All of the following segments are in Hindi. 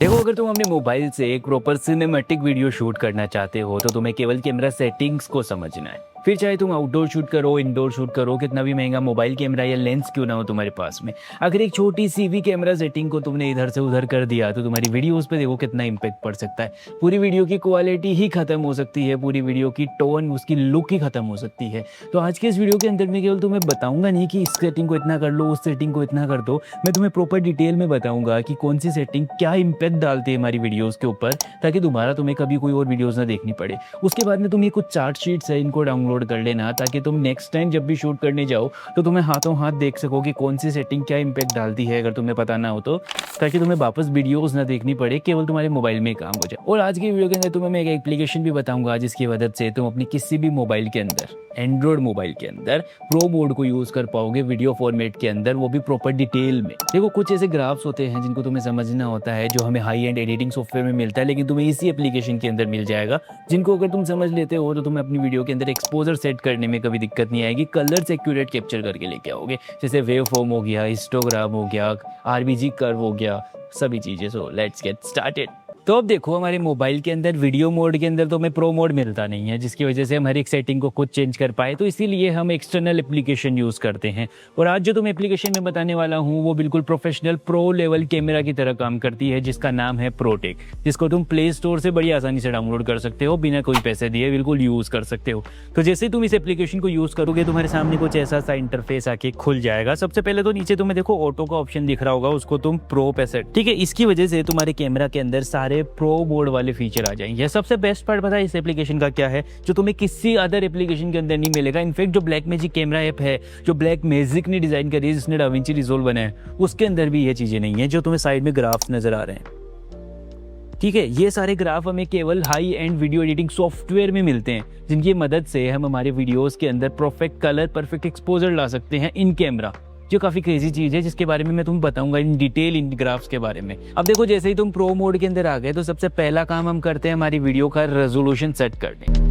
देखो, अगर तुम अपने मोबाइल से एक प्रॉपर सिनेमैटिक वीडियो शूट करना चाहते हो तो तुम्हें केवल कैमरा सेटिंग्स को समझना है। फिर चाहे तुम आउटडोर शूट करो, इंडोर शूट करो, कितना भी महंगा मोबाइल कैमरा या लेंस क्यों ना हो तुम्हारे पास में, अगर एक छोटी सी भी कैमरा सेटिंग को तुमने इधर से उधर कर दिया तो तुम्हारी वीडियोस पे देखो कितना इम्पैक्ट पड़ सकता है। पूरी वीडियो की क्वालिटी ही खत्म हो सकती है, पूरी वीडियो की टोन, उसकी लुक ही खत्म हो सकती है। तो आज के इस वीडियो के अंदर मैं केवल तुम्हें बताऊंगा नहीं कि इस सेटिंग को इतना कर लो, उस सेटिंग को इतना कर दो। मैं तुम्हें प्रॉपर डिटेल में बताऊंगा कि कौन सी सेटिंग क्या इम्पैक्ट डालती है हमारी वीडियोस के ऊपर, ताकि दोबारा तुम्हें कभी कोई और वीडियोस ना देखनी पड़े। उसके बाद में तुम ये कुछ चार्ट शीट्स है, इनको डाउनलोड कर लेना ताकि तुम नेक्स्ट टाइम जब भी शूट करने जाओ तो तुम्हें हाथों हाथ देख सको कि कौन सी सेटिंग क्या इम्पैक्ट डालती है, अगर तुम्हें पता ना हो तो, ताकि तुम्हें वापस वीडियोस ना देखनी पड़े, केवल तुम्हारे मोबाइल में काम हो जाए। और आज की वीडियो के अंदर तुम्हें मैं एक एप्लीकेशन भी बताऊंगा जिसकी मदद से तुम अपनी किसी भी मोबाइल के अंदर, एंड्रॉयड मोबाइल के अंदर प्रो मोड को यूज़ कर पाओगे वीडियो फॉर्मेट के अंदर, वो भी प्रॉपर डिटेल में। देखो, कुछ ऐसे ग्राफ्स होते हैं जिनको तुम्हें समझना होता है, जो हमें हाई एंड एडिटिंग सॉफ्टवेयर में मिलता है, लेकिन तुम्हें इसी एप्लीकेशन के अंदर मिल जाएगा, जिनको अगर तुम समझ लेते हो तो तुम्हें अपनी वीडियो के अंदर एक्सपोजर सेट करने में कभी दिक्कत नहीं आएगी। कलर्स एक्यूरेट कैप्चर करके लेके आओगे, जैसे वेव फॉर्म हो गया, हिस्टोग्राम हो गया, आरबीजी कर्व हो गया, सभी चीज़ें। So let's get started. तो अब देखो, हमारे मोबाइल के अंदर वीडियो मोड के अंदर तो हमें प्रो मोड मिलता नहीं है, जिसकी वजह से हम हर एक सेटिंग को खुद चेंज कर पाए, तो इसीलिए हम एक्सटर्नल एप्लीकेशन यूज़ करते हैं। और आज जो तुम एप्लीकेशन में बताने वाला हूँ वो बिल्कुल प्रोफेशनल प्रो लेवल कैमरा की तरह काम करती है, जिसका नाम है प्रोटेक, जिसको तुम प्ले स्टोर से बड़ी आसानी से डाउनलोड कर सकते हो, बिना कोई पैसे दिए बिल्कुल यूज़ कर सकते हो। तो जैसे तुम इस एप्लीकेशन को यूज़ करोगे तुम्हारे सामने कुछ ऐसा सा इंटरफेस आके खुल जाएगा। सबसे पहले तो नीचे तुम्हें देखो ऑटो का ऑप्शन दिख रहा होगा, उसको तुम प्रो पे सेट, ठीक है। इसकी वजह से तुम्हारे कैमरा के अंदर सारे प्रो मोड वाले फीचर आ जाएंगे। सबसे बेस्ट पार्ट पता है इस एप्लीकेशन का क्या है, जो तुम्हें किसी अदर एप्लीकेशन के अंदर नहीं मिलेगा। इनफैक्ट जो ब्लैक मैजिक कैमरा ऐप है, जो ब्लैक मैजिक ने डिजाइन करी है, जिसने डाविंची रिजोल्व बनाया है, उसके अंदर भी ये चीजें नहीं है जो तुम्हें साइड में ग्राफ्स नजर आ रहे हैं। ठीक है, ये सारे ग्राफ हमें केवल high and video editing software में मिलते हैं, जिनकी मदद से हम हमारे वीडियोस के अंदर परफेक्ट कलर, परफेक्ट एक्सपोजर ला सकते हैं इन कैमरा, जो काफ़ी क्रेजी चीज़ है, जिसके बारे में मैं तुम्हें बताऊंगा इन डिटेल, इन ग्राफ्स के बारे में। अब देखो, जैसे ही तुम प्रो मोड के अंदर आ गए तो सबसे पहला काम हम करते हैं हमारी वीडियो का रेजोल्यूशन सेट करने।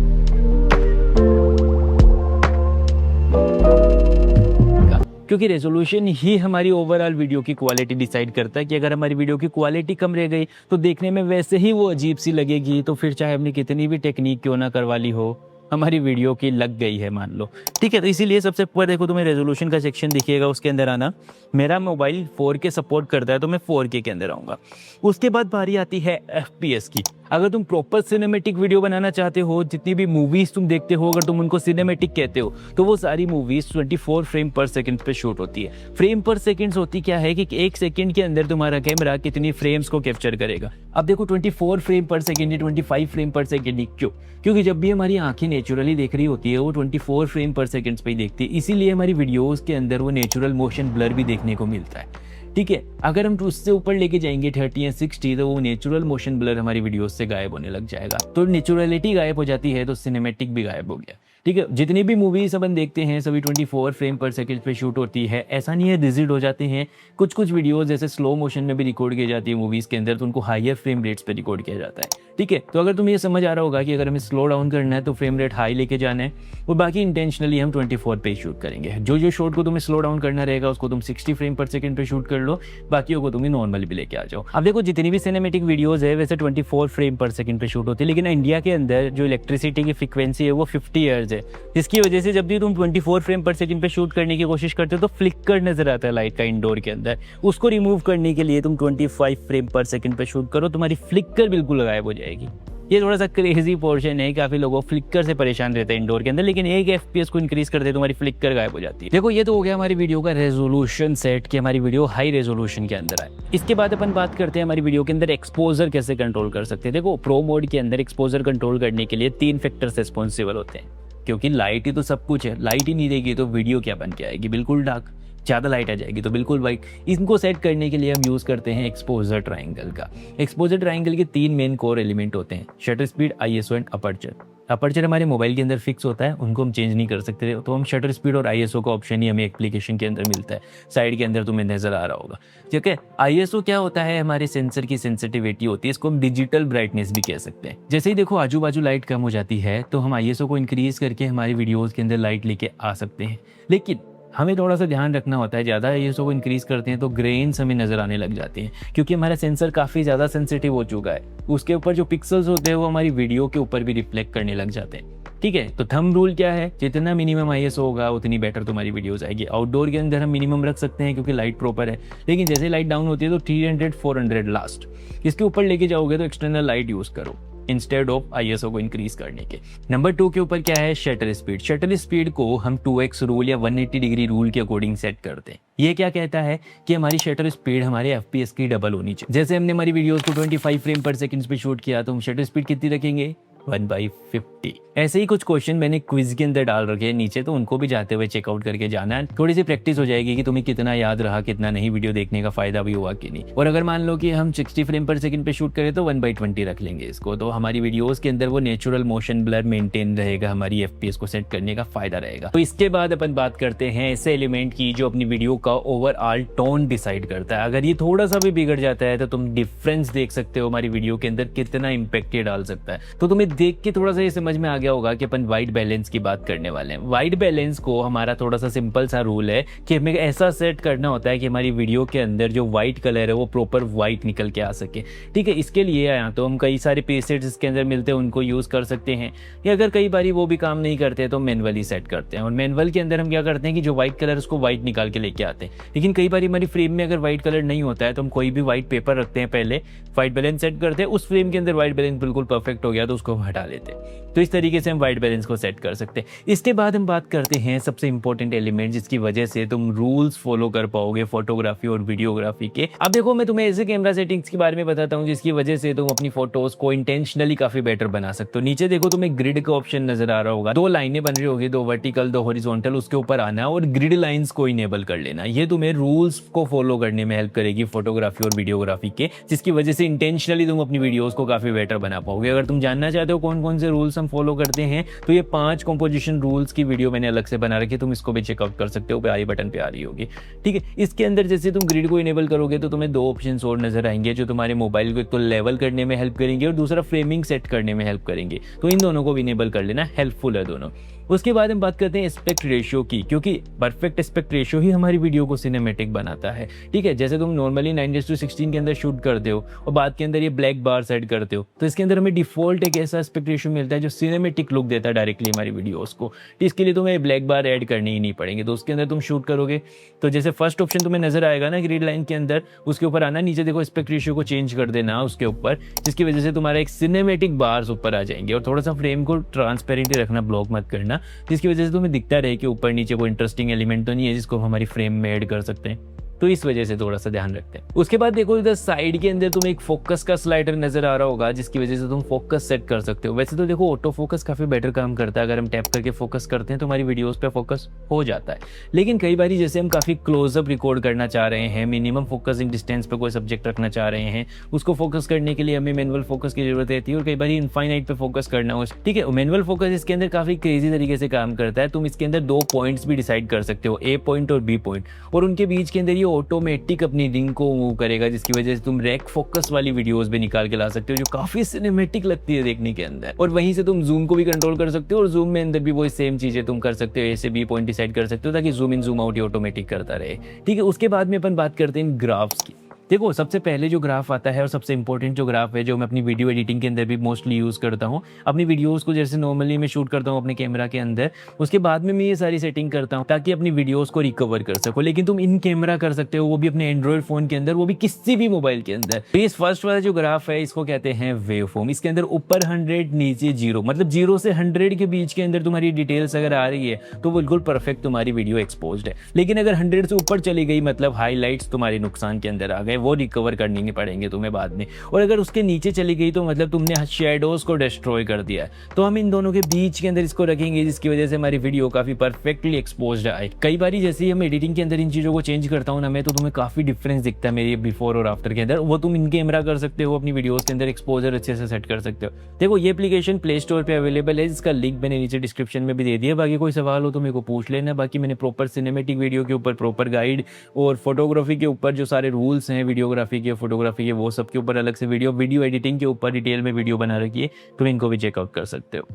क्योंकि रेजोल्यूशन ही हमारी ओवरऑल वीडियो की क्वालिटी डिसाइड करता है, कि अगर हमारी वीडियो की क्वालिटी कम रह गई तो देखने में वैसे ही वो अजीब सी लगेगी, तो फिर चाहे हमने कितनी भी टेक्निक क्यों ना करवा ली हो, हमारी वीडियो की लग गई है मान लो, ठीक है। तो इसीलिए सबसे ऊपर देखो तुम्हें रेजोल्यूशन का सेक्शन दिखेगा, उसके अंदर आना। मेरा मोबाइल 4K सपोर्ट करता है तो मैं 4K के अंदर आऊँगा। उसके बाद बारी आती है FPS की। अगर तुम प्रॉपर सिनेमेटिक वीडियो बनाना चाहते हो, जितनी भी मूवीज़ तुम देखते हो, अगर तुम उनको सिनेमेटिक कहते हो, तो वो सारी मूवीज़ 24 फ्रेम पर सेकंड पे शूट होती है। फ्रेम पर सेकंड होती क्या है कि एक सेकंड के अंदर तुम्हारा कैमरा कितनी फ्रेम्स को कैप्चर करेगा। अब देखो, 24 फ्रेम पर सेकंड या 25 फ्रेम पर सेकंड, क्यों? क्योंकि जब भी हमारी आंखें नेचुरली देख रही होती है वो 24 फ्रेम पर सेकंड पे ही देखती है, इसीलिए हमारी वीडियोस के अंदर वो नेचुरल मोशन ब्लर भी देखने को मिलता है, ठीक है। अगर हम उससे ऊपर लेके जाएंगे 30 या 60, तो वो नेचुरल मोशन ब्लर हमारी वीडियोस से गायब होने लग जाएगा। तो नेचुरलिटी गायब हो जाती है तो सिनेमैटिक भी गायब हो गया, ठीक है। जितनी भी मूवीज अपन देखते हैं सभी 24 फ्रेम पर सेकंड पे शूट होती है। ऐसा नहीं है रिजिड हो जाते हैं, कुछ कुछ वीडियोस जैसे स्लो मोशन में भी रिकॉर्ड की जाती है मूवीज के अंदर, तो उनको हायर फ्रेम रेट्स पे रिकॉर्ड किया जाता है, ठीक है। तो अगर तुम्हें ये समझ आ रहा होगा कि अगर हमें स्लो डाउन करना है तो फ्रेम रेट हाई लेके जाना है, और बाकी इंटेंशनली हम 24 पे शूट करेंगे। जो शॉट को तुम्हें स्लो डाउन करना रहेगा उसको तुम 60 फ्रेम पर सेकंड पे शूट कर लो, बाकियों को तुम्हें नॉर्मल भी लेके आ जाओ। अब देखो, जितनी भी सिनेमेटिक वीडियोस है वैसे 24 फ्रेम पर सेकंड पे शूट होती है, लेकिन इंडिया के अंदर जो इलेक्ट्रिसिटी की फ्रीक्वेंसी है वो 50 हर्ट्ज है, जिसकी वजह से जब भी तुम 24 फ्रेम पर सेकंड पे शूट करने की कोशिश करते हो तो फ्लिकर नजर आता है लाइट का इंडोर के अंदर। उसको रिमूव करने के लिए तुम 25 फ्रेम पर सेकंड पे शूट करो, तुम्हारी फ्लिकर बिल्कुल गायब हो जाएगी। ये थोड़ा सा क्रेजी पोर्शन है, काफी लोगों फ्लिकर से परेशान रहते हैं इंडोर के अंदर, लेकिन एक FPS को इंक्रीज करते तुम्हारी फ्लिकर गायब हो जाती है। देखो, ये तो हो गया हमारी वीडियो का रेजोल्यूशन सेट, कि हमारी वीडियो हाई रेजोल्यूशन के अंदर आए। इसके बाद अपन बात करते हैं हमारी वीडियो के अंदर एक्सपोजर कैसे कंट्रोल कर सकते हैं। देखो, प्रो मोड के अंदर एक्सपोजर कंट्रोल करने के लिए 3 फैक्टर्स रिस्पॉन्सिबल होते हैं, क्योंकि लाइट ही तो सब कुछ है। लाइट ही नहीं देगी तो वीडियो क्या बन के आएगी, बिल्कुल डार्क। ज़्यादा लाइट आ जाएगी तो बिल्कुल वाइट। इनको सेट करने के लिए हम यूज़ करते हैं एक्सपोजर ट्रायंगल का। एक्सपोजर ट्रायंगल के 3 मेन कोर एलिमेंट होते हैं, shutter speed, ISO and aperture. Aperture हमारे मोबाइल के अंदर फिक्स होता है, उनको हम चेंज नहीं कर सकते, तो हम शटर स्पीड और ISO का ऑप्शन ही हमें एप्लीकेशन के अंदर मिलता है, साइड के अंदर तुम्हें नजर आ रहा होगा, ठीक है। ISO क्या होता है, हमारे सेंसर की सेंसिटिविटी होती है, इसको हम डिजिटल ब्राइटनेस भी कह सकते हैं। जैसे ही देखो आजू बाजू लाइट कम हो जाती है तो हम ISO को इंक्रीज करके हमारी वीडियोज़ के अंदर लाइट लेके आ सकते हैं, लेकिन हमें थोड़ा सा ध्यान रखना होता है, ज़्यादा आईएसओ को इंक्रीज़ करते हैं तो ग्रेन्स हमें नज़र आने लग जाते हैं, क्योंकि हमारा सेंसर काफ़ी ज़्यादा सेंसिटिव हो चुका है। उसके ऊपर जो पिक्सल्स होते हैं वो हमारी वीडियो के ऊपर भी रिफ्लेक्ट करने लग जाते हैं। ठीक है, तो थंब रूल क्या है, जितना मिनिमम आईएसओ होगा उतनी बेटर तुम्हारी वीडियोस आएगी। आउटडोर के अंदर हम मिनिमम रख सकते हैं क्योंकि लाइट प्रॉपर है, लेकिन जैसे लाइट डाउन होती है तो 300 400 लास्ट, इसके ऊपर लेके जाओगे तो एक्सटर्नल लाइट यूज़ करो इंस्टेड ऑफ आईएसओ को इंक्रीज करने के। नंबर 2 के ऊपर क्या है, शटर स्पीड। शटर स्पीड को हम 2x रूल या 180 डिग्री रूल के अकॉर्डिंग सेट करते हैं। ये क्या कहता है कि हमारी शटर स्पीड हमारे एफपीएस की डबल होनी चाहिए। जैसे हमने हमारी वीडियोस को 25 फ्रेम पर सेकंड पे शूट किया तो हम शटर स्पीड कितनी रखेंगे, 1/50। ऐसे ही कुछ क्वेश्चन मैंने क्विज के अंदर डाल रखे हैं नीचे, तो उनको भी जाते हुए चेकआउट करके जाना है। थोड़ी सी प्रैक्टिस हो जाएगी कि तुम्हें कितना याद रहा, कितना नहीं, वीडियो देखने का फायदा भी हुआ कि नहीं। और अगर मान लो कि हम 60 फ्रेम पर सेकंड पे शूट करें तो 1/20 रख लेंगे इसको, तो हमारी वीडियोस के अंदर वो नेचुरल मोशन ब्लर मेंटेन रहेगा, हमारी एफपीएस को सेट करने का फायदा रहेगा। तो इसके बाद अपन बात करते हैं ऐसे एलिमेंट की जो अपनी वीडियो का ओवरऑल टोन डिसाइड करता है। अगर ये थोड़ा सा भी बिगड़ जाता है तो तुम डिफरेंस देख सकते हो हमारी वीडियो के अंदर कितना इम्पैक्ट ये डाल सकता है। तो तुम्हें देख के थोड़ा सा ये समझ में आ गया होगा कि अपन वाइट बैलेंस की बात करने वाले हैं। वाइट बैलेंस को हमारा थोड़ा सा सिंपल सा रूल है कि हमें ऐसा सेट करना होता है कि हमारी वीडियो के अंदर जो व्हाइट कलर है वो प्रॉपर व्हाइट निकल के आ सके। ठीक है, इसके लिए या तो हम कई सारे प्रीसेट्स इसके अंदर मिलते हैं उनको यूज कर सकते हैं, या अगर कई बारी वो भी काम नहीं करते तो मैनुअली सेट करते हैं। और मैनुअल के अंदर हम क्या करते हैं कि जो व्हाइट कलर उसको व्हाइट निकाल के लेके आते हैं। लेकिन कई बार हमारी फ्रेम में अगर व्हाइट कलर नहीं होता है तो हम कोई भी व्हाइट पेपर रखते हैं, पहले व्हाइट बैलेंस सेट करते हैं, उस फ्रेम के अंदर व्हाइट बैलेंस बिल्कुल परफेक्ट हो गया तो उसको हटा लेते हैं। तो इस तरीके से हम व्हाइट बैलेंस को सेट कर सकते हैं। इसके बाद हम बात करते हैं सबसे इंपॉर्टेंट एलिमेंट जिसकी वजह से तुम रूल्स फॉलो कर पाओगे फोटोग्राफी और वीडियोग्राफी के। अब देखो, मैं तुम्हें ऐसे कैमरा सेटिंग्स के बारे में बताता हूँ जिसकी वजह से तुम अपनी फोटोज को इंटेंशनली काफी बेटर बना सकते हो। नीचे देखो तुम्हें ग्रिड का ऑप्शन नजर आ रहा होगा, 2 लाइनें बन रही होगी, 2 वर्टिकल 2 हॉरिजॉन्टल, उसके ऊपर आना और ग्रिड लाइंस को इनेबल कर लेना। ये तुम्हें रूल्स को फॉलो करने में हेल्प करेगी फोटोग्राफी और वीडियोग्राफी के, जिसकी वजह से इंटेंशनली तुम अपनी वीडियोस को काफी बेटर बना पाओगे। अगर तुम जानना चाहते हो कौन कौन से रूल्स हम फॉलो करते हैं तो ये 5 कंपोजिशन रूल्स की वीडियो मैंने अलग से बना रखी है, तुम इसको भी चेकआउट कर सकते हो, आई बटन पे आ रही होगी। ठीक है, इसके अंदर जैसे तुम ग्रिड को इनेबल करोगे तो तुम्हें 2 ऑप्शंस और नजर आएंगे जो तुम्हारे मोबाइल को एक तो लेवल करने में हेल्प करेंगे और दूसरा फ्रेमिंग सेट करने में हेल्प करेंगे। तो इन दोनों को भी इनेबल कर लेना, हेल्पफुल है दोनों। उसके बाद हम बात करते हैं एस्पेक्ट रेशियो की, क्योंकि परफेक्ट एस्पेक्ट रेशियो ही हमारी वीडियो को सिनेमैटिक बनाता है। ठीक है, जैसे तुम नॉर्मली 9:16 के अंदर शूट करते हो और बाद के अंदर ये ब्लैक बार सेट करते हो, तो इसके अंदर हमें डिफॉल्ट एक ऐसा एस्पेक्ट रेशियो मिलता है जो सिनेमैटिक लुक देता है डायरेक्टली हमारी वीडियोस को। तो इसके लिए तुम्हें ब्लैक बार ऐड करनी ही नहीं पड़ेंगे। तो उसके अंदर तुम शूट करोगे तो जैसे फर्स्ट ऑप्शन तुम्हें नजर आएगा ना ग्रिड लाइन के अंदर, उसके ऊपर आना, नीचे देखो एस्पेक्ट रेशियो को चेंज कर देना उसके ऊपर, जिसकी वजह से तुम्हारा एक सिनेमैटिक बार्स ऊपर आ जाएंगे। और थोड़ा सा फ्रेम को ट्रांसपेरेंट रखना, ब्लॉक मत करना, जिसकी वजह से तुम्हें दिखता रहे कि ऊपर नीचे कोई इंटरेस्टिंग एलिमेंट तो नहीं है जिसको हम हमारी फ्रेम में ऐड कर सकते हैं। तो इस वजह से थोड़ा सा ध्यान रखते हैं। उसके बाद देखो इधर साइड के अंदर तुम्हें एक फोकस का स्लाइडर नजर आ रहा होगा जिसकी वजह से तुम फोकस सेट कर सकते हो। वैसे तो देखो ऑटो फोकस काफी बेटर काम करता है, अगर हम टैप करके फोकस करते हैं तो हमारी वीडियोस पे फोकस हो जाता है। लेकिन कई बार जैसे हम काफी क्लोजअप रिकॉर्ड करना चाह रहे हैं, मिनिमम फोकसिंग डिस्टेंस पे कोई सब्जेक्ट रखना चाह रहे हैं, उसको फोकस करने के लिए हमें मैनुअल फोकस की जरूरत रहती है और कई बार इनफाइनाइट पे फोकस करना हो। ठीक है, मैनुअल फोकस इसके अंदर काफी क्रेजी तरीके से काम करता है। तुम इसके अंदर 2 पॉइंट्स भी डिसाइड कर सकते हो, ए पॉइंट और बी पॉइंट, और उनके बीच के अंदर ये ऑटोमेटिक अपनी रिंग को मूव करेगा, जिसकी वजह से तुम रैक फोकस वाली वीडियोस भी निकाल के ला सकते हो जो काफी सिनेमैटिक लगती है देखने के अंदर। और वहीं से तुम जूम को भी कंट्रोल कर सकते हो और जूम में अंदर भी वही सेम चीजें तुम कर सकते हो, ए से बी पॉइंट डिसाइड कर सकते हो ताकि जूम इन जूम आउट ये ऑटोमेटिक करता रहे। ठीक है, उसके बाद में अपन बात करते हैं ग्राफ्स की। देखो सबसे पहले जो ग्राफ आता है और सबसे इंपॉर्टेंट जो ग्राफ है जो मैं अपनी वीडियो एडिटिंग के अंदर भी मोस्टली यूज करता हूँ, अपनी वीडियोस को जैसे नॉर्मली मैं शूट करता हूँ अपने कैमरा के अंदर, उसके बाद में मैं ये सारी सेटिंग करता हूँ ताकि अपनी वीडियोस को रिकवर कर सको। लेकिन तुम इन कैमरा कर सकते हो, वो भी अपने एंड्रॉइड फोन के अंदर, वो भी किसी भी मोबाइल के अंदर। तो इस फर्स्ट वाला जो ग्राफ है इसको कहते हैं वेव फॉर्म। इसके अंदर ऊपर 100 नीचे 0, मतलब 0 से 100 के बीच के अंदर तुम्हारी डिटेल्स अगर आ रही है तो बिल्कुल परफेक्ट तुम्हारी वीडियो एक्सपोज्ड है। लेकिन अगर 100 से ऊपर चली गई मतलब हाईलाइट्स तुम्हारे नुकसान के अंदर आ गए, वो रिकवर करने पड़ेंगे तुम्हें बाद में। और अगर उसके नीचे चली गई तो मतलब तुमने शैडोज को डिस्ट्रॉय कर दिया है। तो हम इन दोनों के बीच के अंदर इसको रखेंगे जिसकी वजह से हमारी वीडियो काफी परफेक्टली एक्सपोज्ड आए। कई बार जैसे ही हम एडिटिंग के अंदर इन चीजों को चेंज करता हूं ना मैं, तो तुम्हें काफी डिफरेंस दिखता है मेरी बिफोर और आफ्टर के अंदर। वो तुम इन कैमरा कर सकते हो, अपनी वीडियोस के अंदर एक्सपोजर अच्छे से सेट कर सकते हो। देखो ये एप्लीकेशन प्ले स्टोर पे अवेलेबल है, जिसका लिंक मैंने नीचे डिस्क्रिप्शन में भी दे दिया। बाकी कोई सवाल हो तो मेरे को पूछ लेना। बाकी मैंने प्रॉपर सिनेमैटिक वीडियो के ऊपर प्रॉपर गाइड और फोटोग्राफी के ऊपर जो सारे रूल्स हैं वीडियोग्राफी के फोटोग्राफी के, वो सब के ऊपर अलग से वीडियो एडिटिंग के ऊपर डिटेल में वीडियो बना रखी है, तुम इनको भी चेकआउट कर सकते हो।